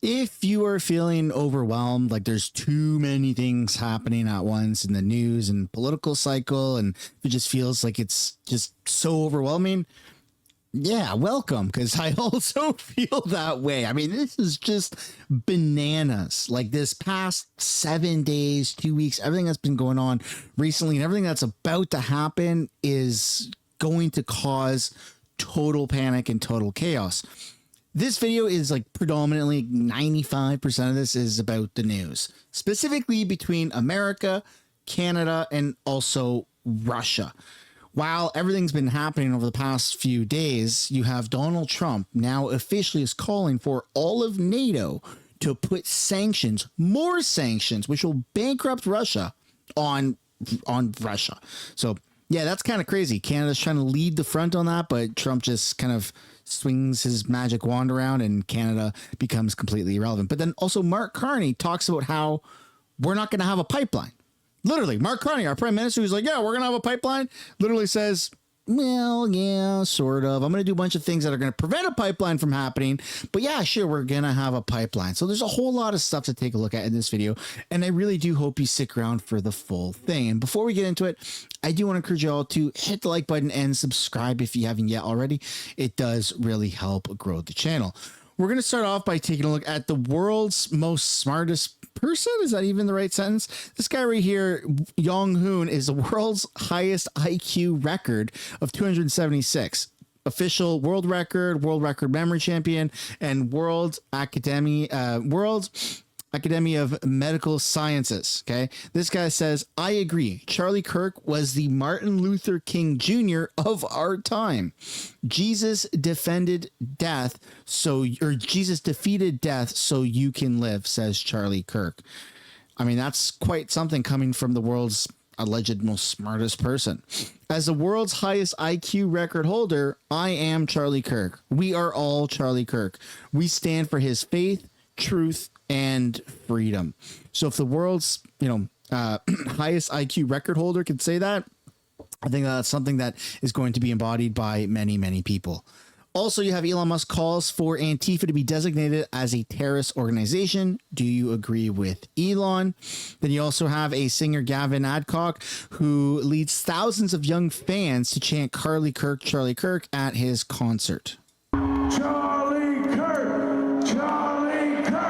If you are feeling overwhelmed, like there's too many things happening at once in the news and political cycle, and it just feels like it's just so overwhelming, yeah, welcome, because I also feel that way. I mean, this is just bananas. Like this past 7 days, 2 weeks, everything that's been going on recently and everything that's about to happen is going to cause total panic and total chaos. This video is like predominantly 95% of this is about the news, specifically between America, Canada, and also Russia. While everything's been happening over the past few days, you have Donald Trump now officially is calling for all of NATO to put sanctions, more sanctions, which will bankrupt Russia on Russia. So yeah, that's kind of crazy. Canada's trying to lead the front on that, but Trump just kind of swings his magic wand around and Canada becomes completely irrelevant. But then also Mark Carney talks about how we're not going to have a pipeline. Literally, Mark Carney, our prime minister, who's like, yeah, we're going to have a pipeline, literally says, well, yeah, sort of. I'm going to do a bunch of things that are going to prevent a pipeline from happening. But yeah, sure, we're going to have a pipeline. So there's a whole lot of stuff to take a look at in this video. And I really do hope you stick around for the full thing. And before we get into it, I do want to encourage you all to hit the like button and subscribe if you haven't yet already. It does really help grow the channel. We're going to start off by taking a look at the world's most smartest person. Is that even the right sentence? This guy right here, Yong Hoon, is the world's highest IQ record of 276. Official world record memory champion, and World Academy of Medical Sciences. Okay. This guy says, I agree. Charlie Kirk was the Martin Luther King Jr. of our time. Jesus defeated death so you can live, says Charlie Kirk. I mean, that's quite something coming from the world's alleged most smartest person. As the world's highest IQ record holder, I am Charlie Kirk. We are all Charlie Kirk. We stand for his faith, truth, and freedom. So if the world's, highest IQ record holder could say that, I think that's something that is going to be embodied by many, many people. Also, you have Elon Musk calls for Antifa to be designated as a terrorist organization. Do you agree with Elon? Then you also have a singer, Gavin Adcock, who leads thousands of young fans to chant Charlie Kirk at his concert. Charlie Kirk! Charlie Kirk!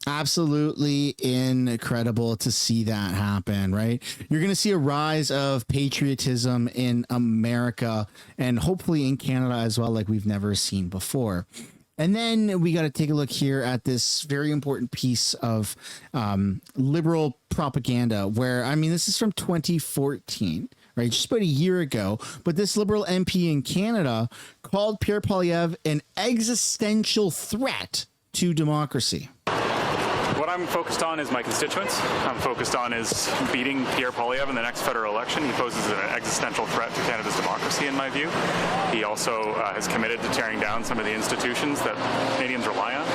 Absolutely incredible to see that happen, right? You're going to see a rise of patriotism in America and hopefully in Canada as well, like we've never seen before. And then we got to take a look here at this very important piece of liberal propaganda where, I mean, this is from 2014. Right, just about a year ago, but this liberal MP in Canada called Pierre Poilievre an existential threat to democracy. What I'm focused on is my constituents. I'm focused on is beating Pierre Poilievre in the next federal election. He poses an existential threat to Canada's democracy, in my view. He also has committed to tearing down some of the institutions that Canadians rely on,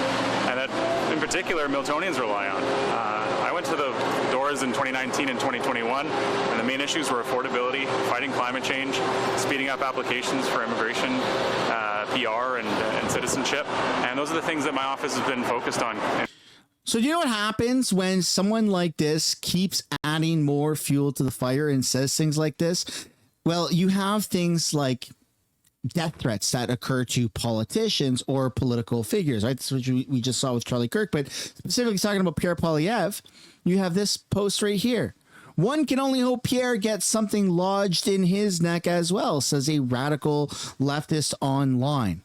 and that, in particular, Miltonians rely on. I went to the doors in 2019 and 2021, and the main issues were affordability, fighting climate change, speeding up applications for immigration, PR, and citizenship. And those are the things that my office has been focused on. So do you know what happens when someone like this keeps adding more fuel to the fire and says things like this? Well, you have things like death threats that occur to politicians or political figures, right? That's what we just saw with Charlie Kirk, but specifically talking about Pierre Poilievre, you have this post right here. One can only hope Pierre gets something lodged in his neck as well, says a radical leftist online.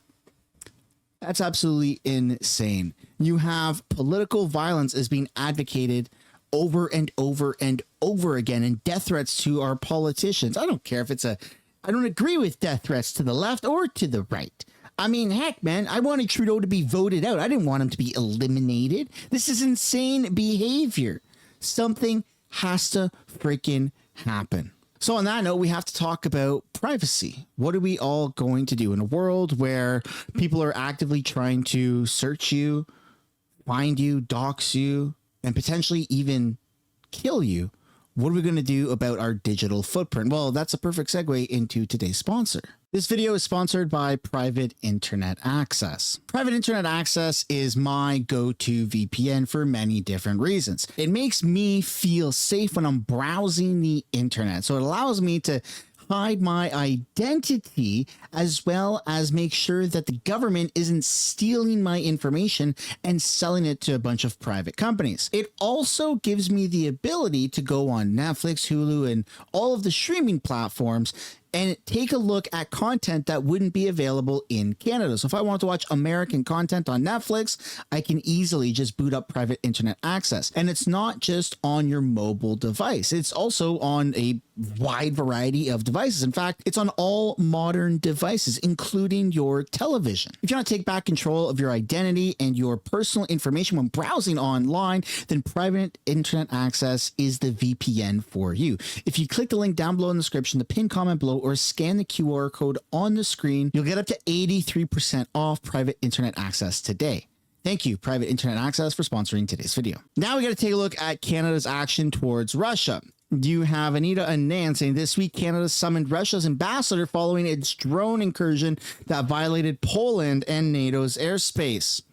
That's absolutely insane. You have political violence is being advocated over and over and over again, and death threats to our politicians. I don't care if it's I don't agree with death threats to the left or to the right. I mean, heck, man, I wanted Trudeau to be voted out. I didn't want him to be eliminated. This is insane behavior. Something has to freaking happen. So on that note, we have to talk about privacy. What are we all going to do in a world where people are actively trying to search you, find you, dox you, and potentially even kill you What are we going to do about our digital footprint? Well, that's a perfect segue into today's sponsor. This video is sponsored by Private Internet Access. Private Internet Access is my go-to VPN for many different reasons. It makes me feel safe when I'm browsing the internet. So it allows me to hide my identity as well as make sure that the government isn't stealing my information and selling it to a bunch of private companies. It also gives me the ability to go on Netflix, Hulu, and all of the streaming platforms and take a look at content that wouldn't be available in Canada. So if I want to watch American content on Netflix, I can easily just boot up Private Internet Access. And it's not just on your mobile device. It's also on a wide variety of devices. In fact, it's on all modern devices, including your television. If you want to take back control of your identity and your personal information when browsing online, then Private Internet Access is the VPN for you. If you click the link down below in the description, the pinned comment below, or scan the QR code on the screen, you'll get up to 83% off Private Internet Access today. Thank you, Private Internet Access, for sponsoring today's video. Now we got to take a look at Canada's action towards Russia. You have Anita and Nan saying this week Canada summoned Russia's ambassador following its drone incursion that violated Poland and NATO's airspace.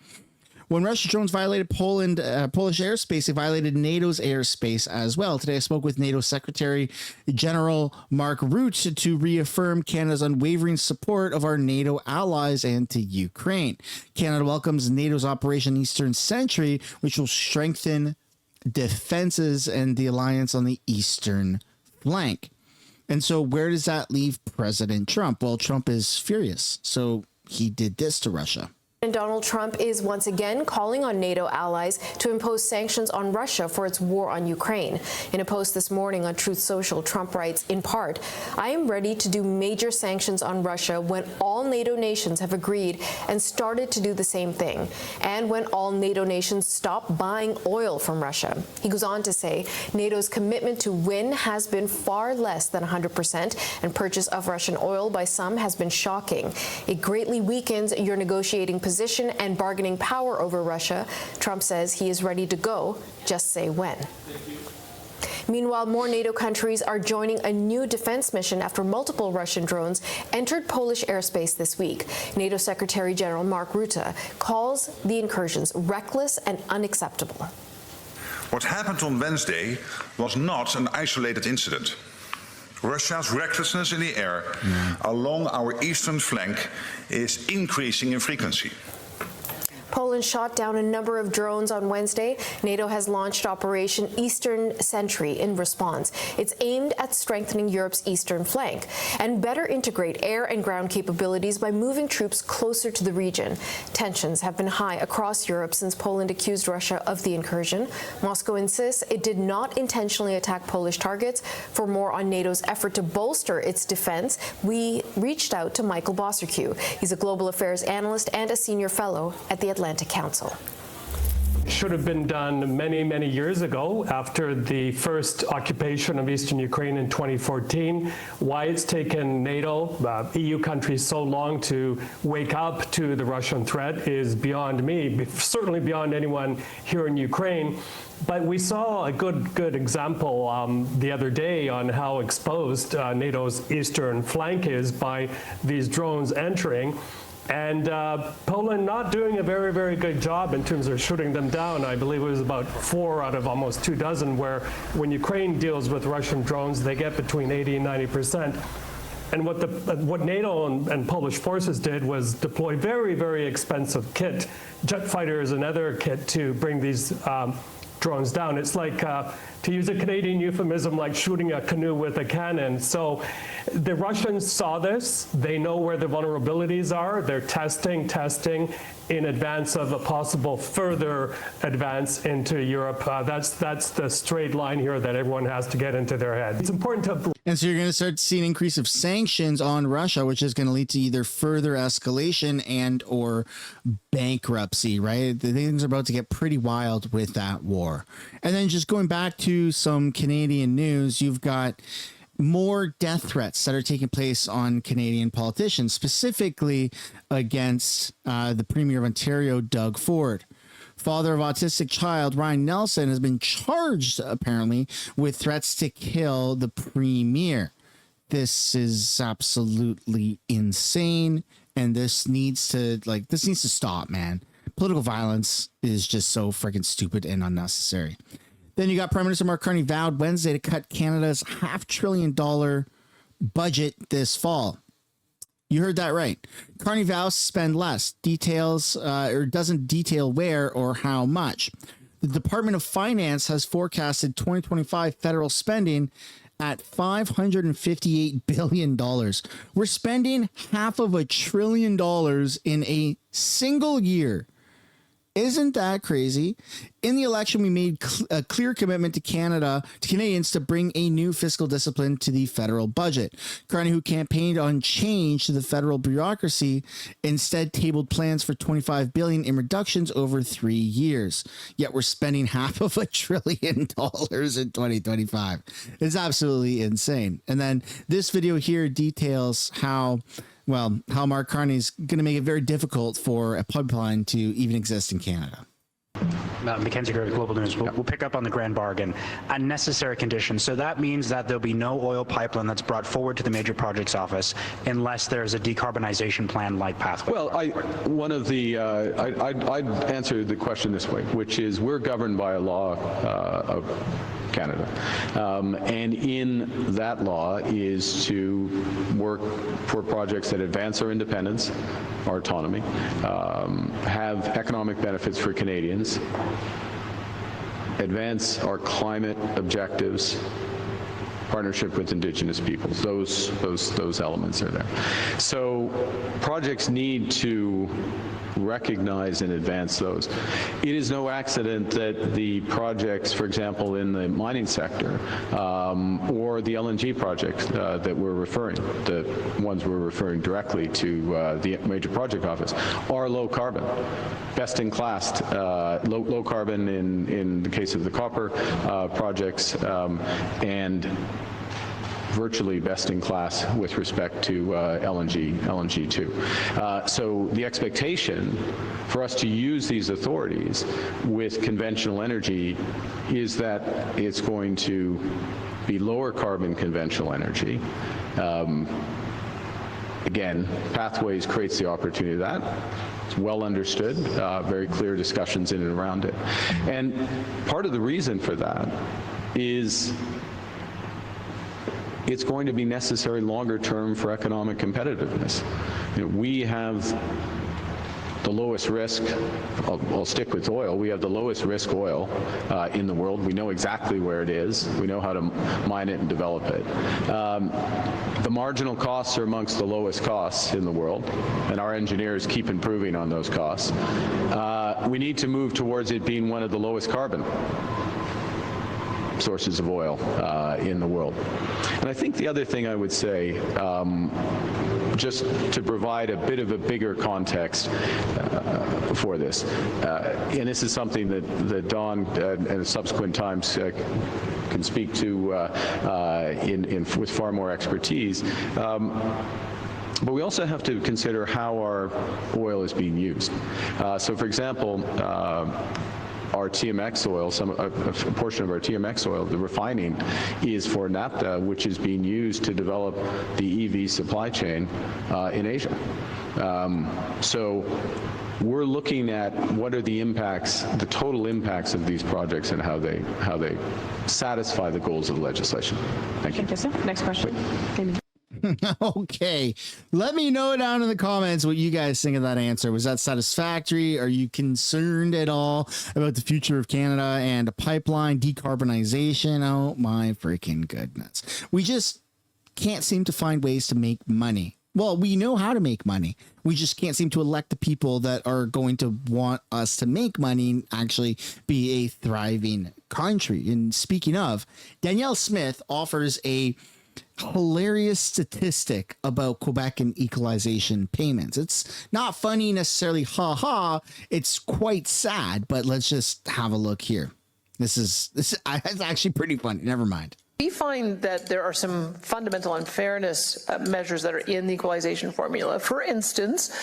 When Russian drones violated Polish airspace, they violated NATO's airspace as well. Today, I spoke with NATO Secretary General Mark Rutte to reaffirm Canada's unwavering support of our NATO allies and to Ukraine. Canada welcomes NATO's Operation Eastern Sentry, which will strengthen defenses and the alliance on the eastern flank. And so where does that leave President Trump? Well, Trump is furious. So he did this to Russia. And Donald Trump is once again calling on NATO allies to impose sanctions on Russia for its war on Ukraine. In a post this morning on Truth Social, Trump writes, in part, I am ready to do major sanctions on Russia when all NATO nations have agreed and started to do the same thing, and when all NATO nations stop buying oil from Russia. He goes on to say, NATO's commitment to win has been far less than 100%, and purchase of Russian oil by some has been shocking. It greatly weakens your negotiating position and bargaining power over Russia. Trump says he is ready to go, just say when. Meanwhile, more NATO countries are joining a new defense mission after multiple Russian drones entered Polish airspace this week. NATO Secretary General Mark Rutte calls the incursions reckless and unacceptable. What happened on Wednesday was not an isolated incident. Russia's recklessness in the air along our eastern flank is increasing in frequency. Poland shot down a number of drones on Wednesday. NATO has launched Operation Eastern Sentry in response. It's aimed at strengthening Europe's eastern flank and better integrate air and ground capabilities by moving troops closer to the region. Tensions have been high across Europe since Poland accused Russia of the incursion. Moscow insists it did not intentionally attack Polish targets. For more on NATO's effort to bolster its defense, we reached out to Michael Bosserque. He's a global affairs analyst and a senior fellow at the Atlantic Council. Should have been done many, many years ago after the first occupation of eastern Ukraine in 2014. Why it's taken NATO, EU countries so long to wake up to the Russian threat is beyond me, certainly beyond anyone here in Ukraine. But we saw a good example the other day on how exposed NATO's eastern flank is by these drones entering. And Poland not doing a very, very good job in terms of shooting them down. I believe it was about 4 out of almost 24, where when Ukraine deals with Russian drones, they get between 80 and 90%. And what NATO and Polish forces did was deploy very, very expensive kit, jet fighters and other kit to bring these drones down. It's like, to use a Canadian euphemism, like shooting a canoe with a cannon. So the Russians saw this. They know where the vulnerabilities are. They're testing in advance of a possible further advance into Europe. That's the straight line here that everyone has to get into their head. It's important to... And so you're going to start to see an increase of sanctions on Russia, which is going to lead to either further escalation and or bankruptcy, right? The things are about to get pretty wild with that war. And then just going back to some Canadian news, you've got more death threats that are taking place on Canadian politicians, specifically against the Premier of Ontario, Doug Ford. Father of autistic child Ryan Nelson has been charged apparently with threats to kill the premier. This is absolutely insane, and this needs to stop, man. Political violence is just so freaking stupid and unnecessary. Then you got Prime Minister Mark Carney vowed Wednesday to cut Canada's $500 billion budget this fall. You heard that right. Carney vows to spend less. Details or doesn't detail where or how much. The Department of Finance has forecasted 2025 federal spending at $558 billion. We're spending $500 billion in a single year. Isn't that crazy? In the election, we made a clear commitment to Canadians to bring a new fiscal discipline to the federal budget. Carney, who campaigned on change to the federal bureaucracy, instead tabled plans for $25 billion in reductions over 3 years. Yet we're spending $500 billion in 2025. It's absolutely insane. And then this video here details how Mark Carney's going to make it very difficult for a pipeline to even exist in Canada. Mackenzie Gray, Global News. We'll pick up on the grand bargain. A necessary condition. So that means that there'll be no oil pipeline that's brought forward to the Major Projects Office unless there's a decarbonization plan like Pathway. Well, I'd answer the question this way, which is we're governed by a law of Canada. And in that law is to work for projects that advance our independence, our autonomy, have economic benefits for Canadians, advance our climate objectives, partnership with Indigenous peoples. Those elements are there. So projects need to recognize and advance those. It is no accident that the projects, for example, in the mining sector, or the LNG projects that we're referring, the ones we're referring directly to the Major Project Office, are low carbon, best in class, low carbon in the case of the copper projects, and virtually best in class with respect to LNG too. So the expectation for us to use these authorities with conventional energy is that it's going to be lower carbon conventional energy. Again, Pathways creates the opportunity of that. It's well understood, very clear discussions in and around it. And part of the reason for that is it's going to be necessary longer term for economic competitiveness. You know, we have the lowest risk, I'll stick with oil, we have the lowest risk oil in the world. We know exactly where it is. We know how to mine it and develop it. The marginal costs are amongst the lowest costs in the world, and our engineers keep improving on those costs. We need to move towards it being one of the lowest carbon sources of oil in the world. And I think the other thing I would say, just to provide a bit of a bigger context for this, and this is something that Don and subsequent times can speak to with far more expertise, but we also have to consider how our oil is being used. So for example, our TMX oil, a portion of our TMX oil, the refining, is for naphtha, which is being used to develop the EV supply chain in Asia. So we're looking at what are the impacts, the total impacts of these projects and how they satisfy the goals of the legislation. Thank you. Thank you, sir. Next question. Amy. Okay, let me know down in the comments what you guys think of that answer. Was that satisfactory? Are you concerned at all about the future of Canada and a pipeline decarbonization? Oh my freaking goodness. We just can't seem to find ways to make money. Well, we know how to make money. We just can't seem to elect the people that are going to want us to make money and actually be a thriving country. And speaking of, Danielle Smith offers a hilarious statistic about Quebec and equalization payments. It's not funny necessarily, it's quite sad, but let's just have a look here. This is it's actually pretty funny. Never mind. We find that there are some fundamental unfairness measures that are in the equalization formula. For instance,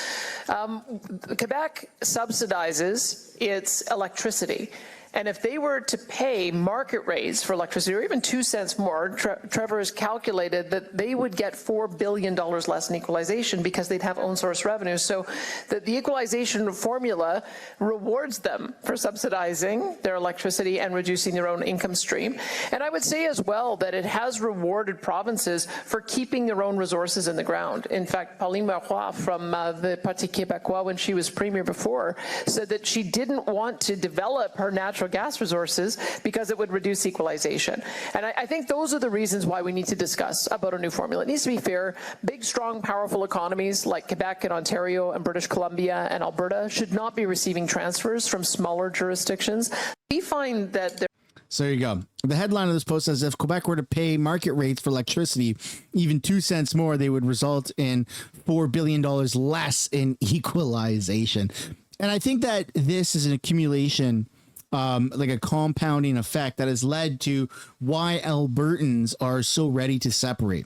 Quebec subsidizes its electricity. And if they were to pay market rates for electricity, or even 2 cents more, Trevor has calculated that they would get $4 billion less in equalization because they'd have own source revenue. So the equalization formula rewards them for subsidizing their electricity and reducing their own income stream. And I would say as well that it has rewarded provinces for keeping their own resources in the ground. In fact, Poilievre from the Parti Québécois, when she was premier before, said that she didn't want to develop her natural gas resources because it would reduce equalization. And I think those are the reasons why we need to discuss about a new formula. It needs to be fair. Big, strong, powerful economies like Quebec and Ontario and British Columbia and Alberta should not be receiving transfers from smaller jurisdictions. We find that So there you go. The headline of this post says, if Quebec were to pay market rates for electricity, even 2 cents more, they would result in $4 billion less in equalization. And I think that this is an accumulation, like a compounding effect that has led to why Albertans are so ready to separate,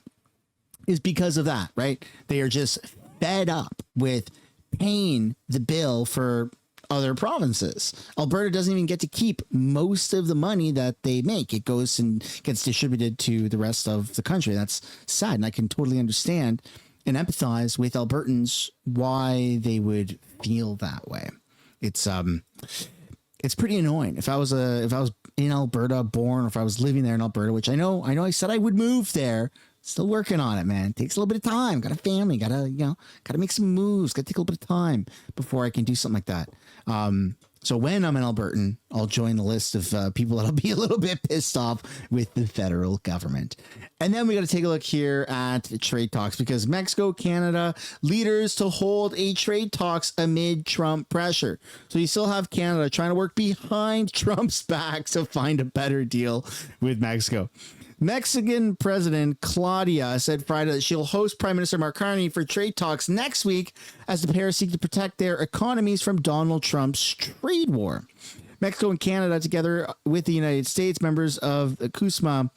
is because of that, right? They are just fed up with paying the bill for other provinces. Alberta doesn't even get to keep most of the money that they make. It goes and gets distributed to the rest of the country. That's sad. And I can totally understand and empathize with Albertans why they would feel that way. It's pretty annoying. If I was in Alberta, born, or if I was living there in Alberta, which I know I said I would move there. Still working on it, man. Takes a little bit of time. Got a family. Gotta make some moves. Gotta take a little bit of time before I can do something like that. So when I'm an Albertan, I'll join the list of people that'll be a little bit pissed off with the federal government. And then we got to take a look here at trade talks, because Mexico, Canada leaders to hold a trade talks amid Trump pressure. So you still have Canada trying to work behind Trump's back to find a better deal with Mexico. Mexican President Claudia said Friday that she'll host Prime Minister Mark Carney for trade talks next week as the pair seek to protect their economies from Donald Trump's trade war. Mexico and Canada, together with the United States, members of the CUSMA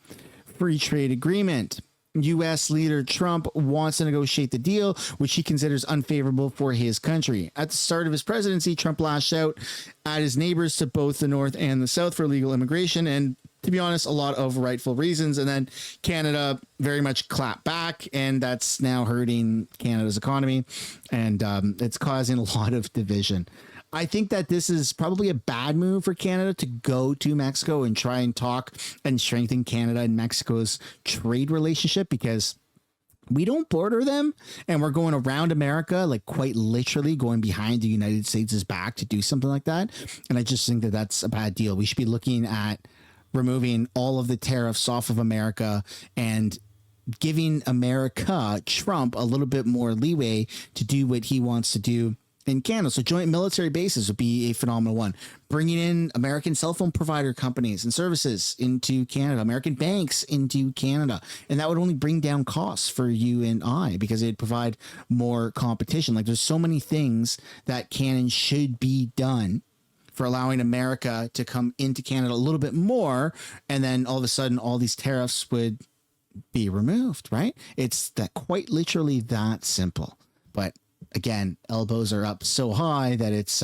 Free Trade Agreement. U.S. leader Trump wants to negotiate the deal, which he considers unfavorable for his country. At the start of his presidency, Trump lashed out at his neighbors to both the North and the South for illegal immigration, and to be honest, a lot of rightful reasons. And then Canada very much clapped back, and that's now hurting Canada's economy, and it's causing a lot of division. I think that this is probably a bad move for Canada to go to Mexico and try and talk and strengthen Canada and Mexico's trade relationship, because we don't border them, and we're going around America, like quite literally going behind the United States' back to do something like that. And I just think that that's a bad deal. We should be looking at removing all of the tariffs off of America and giving Trump, a little bit more leeway to do what he wants to do in Canada. So joint military bases would be a phenomenal one. Bringing in American cell phone provider companies and services into Canada, American banks into Canada. And that would only bring down costs for you and I, because it'd provide more competition. Like, there's so many things that can and should be done for allowing America to come into Canada a little bit more. And then all of a sudden, all these tariffs would be removed, right? It's that quite literally that simple. But again, elbows are up so high that it's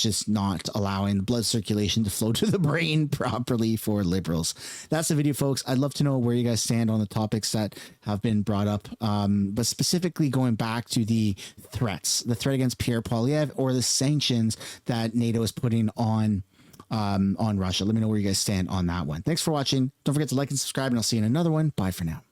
just not allowing the blood circulation to flow to the brain properly for liberals. That's the video, folks. I'd love to know where you guys stand on the topics that have been brought up, but specifically going back to the threat against Pierre Poilievre, or the sanctions that NATO is putting on Russia. Let me know where you guys stand on that one. Thanks for watching. Don't forget to like and subscribe, and I'll see you in another one. Bye for now.